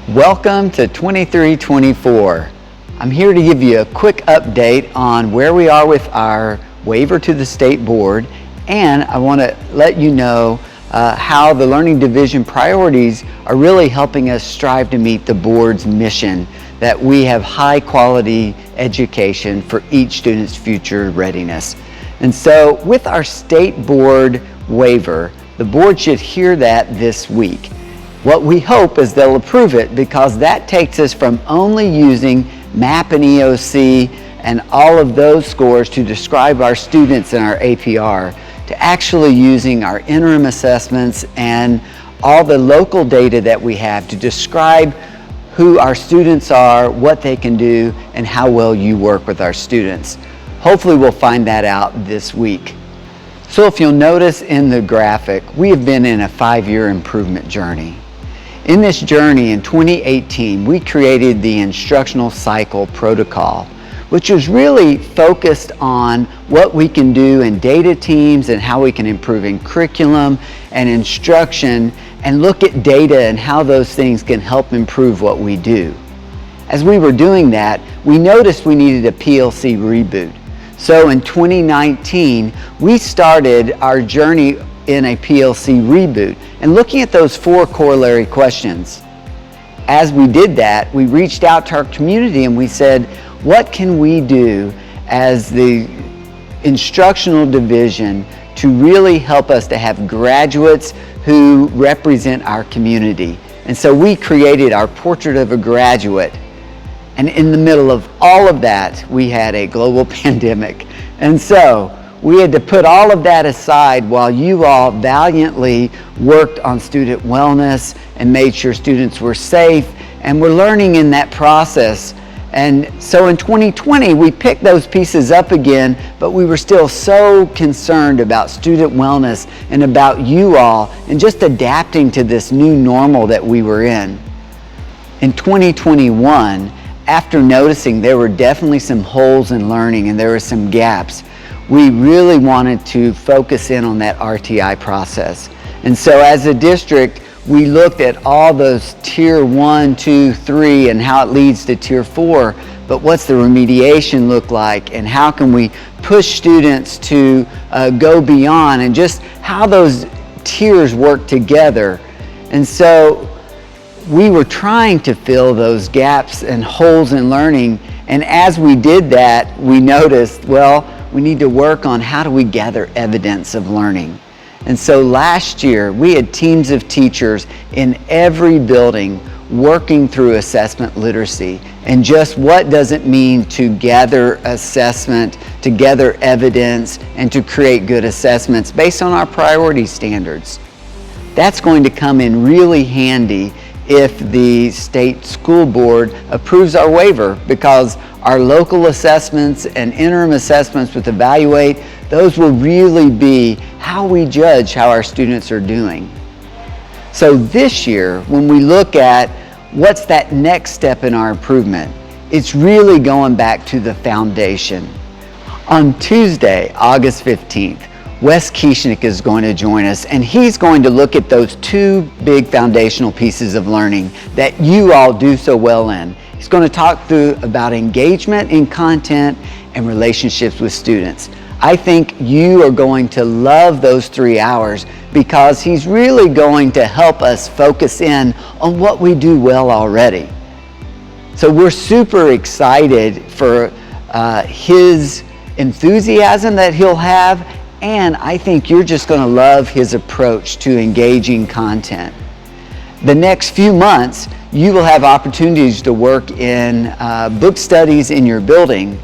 Welcome to 2324. I'm here to give you a quick update on where we are with our waiver to the state board, and I want to let you know how the Learning Division priorities are really helping us strive to meet the board's mission that we have high quality education for each student's future readiness. And so with our state board waiver, the board should hear that this week. What we hope is they'll approve it, because that takes us from only using MAP and EOC and all of those scores to describe our students in our APR to actually using our interim assessments and all the local data that we have to describe who our students are, what they can do, and how well you work with our students. Hopefully we'll find that out this week. So if you'll notice in the graphic, we have been in a 5-year improvement journey. In this journey in 2018, we created the Instructional Cycle Protocol, which was really focused on what we can do in data teams and how we can improve in curriculum and instruction, and look at data and how those things can help improve what we do. As we were doing that, we noticed we needed a PLC reboot. So in 2019, we started our journey in a PLC reboot and looking at those 4 corollary questions. As we did that, we reached out to our community and we said, what can we do as the instructional division to really help us to have graduates who represent our community? And so we created our Portrait of a Graduate. And in the middle of all of that, we had a global pandemic. And so we had to put all of that aside while you all valiantly worked on student wellness and made sure students were safe, and we're learning in that process. And so in 2020, we picked those pieces up again, but we were still so concerned about student wellness and about you all and just adapting to this new normal that we were in. In 2021, after noticing there were definitely some holes in learning and there were some gaps, we really wanted to focus in on that RTI process. And so as a district, we looked at all those tier 1, 2, 3 and how it leads to tier 4, but what's the remediation look like, and how can we push students to go beyond, and just how those tiers work together. And so we were trying to fill those gaps and holes in learning, and as we did that, we noticed, well, we need to work on how do we gather evidence of learning. And so last year, we had teams of teachers in every building working through assessment literacy, and just what does it mean to gather assessment, to gather evidence, and to create good assessments based on our priority standards. That's going to come in really handy if the state school board approves our waiver, because our local assessments and interim assessments with Evaluate, those will really be how we judge how our students are doing. So this year, when we look at what's that next step in our improvement, it's really going back to the foundation. On Tuesday, August 15th, Wes Kieschnick is going to join us, and he's going to look at those 2 big foundational pieces of learning that you all do so well in. He's going to talk through about engagement in content and relationships with students. I think you are going to love those 3 hours, because he's really going to help us focus in on what we do well already. So we're super excited for his enthusiasm that he'll have, and I think you're just going to love his approach to engaging content. The next few months, you will have opportunities to work in book studies in your building.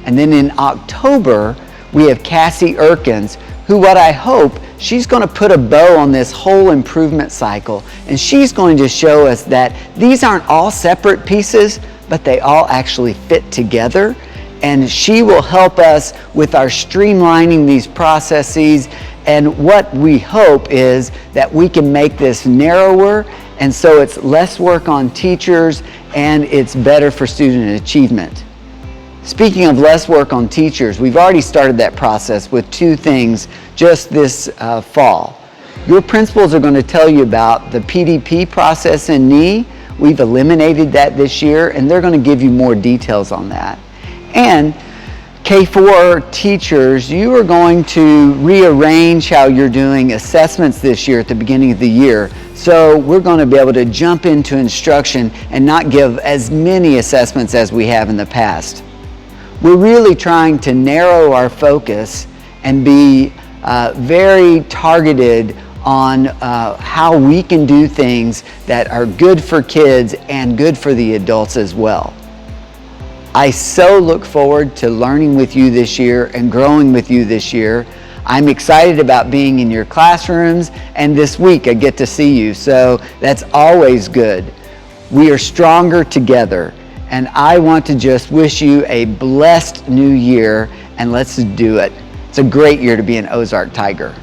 And then in October, we have Cassie Erkins, who what I hope, she's going to put a bow on this whole improvement cycle. And she's going to show us that these aren't all separate pieces, but they all actually fit together. And she will help us with our streamlining these processes, and what we hope is that we can make this narrower, and so it's less work on teachers and it's better for student achievement. Speaking of less work on teachers, we've already started that process with 2 things just this fall. Your principals are going to tell you about the PDP process in NE, We've eliminated that this year, and they're going to give you more details on that. And K-4 teachers, you are going to rearrange how you're doing assessments this year at the beginning of the year. So we're going to be able to jump into instruction and not give as many assessments as we have in the past. We're really trying to narrow our focus and be very targeted on how we can do things that are good for kids and good for the adults as well. I so look forward to learning with you this year and growing with you this year. I'm excited about being in your classrooms, and this week I get to see you, so that's always good. We are stronger together, and I want to just wish you a blessed new year, and let's do it. It's a great year to be an Ozark Tiger.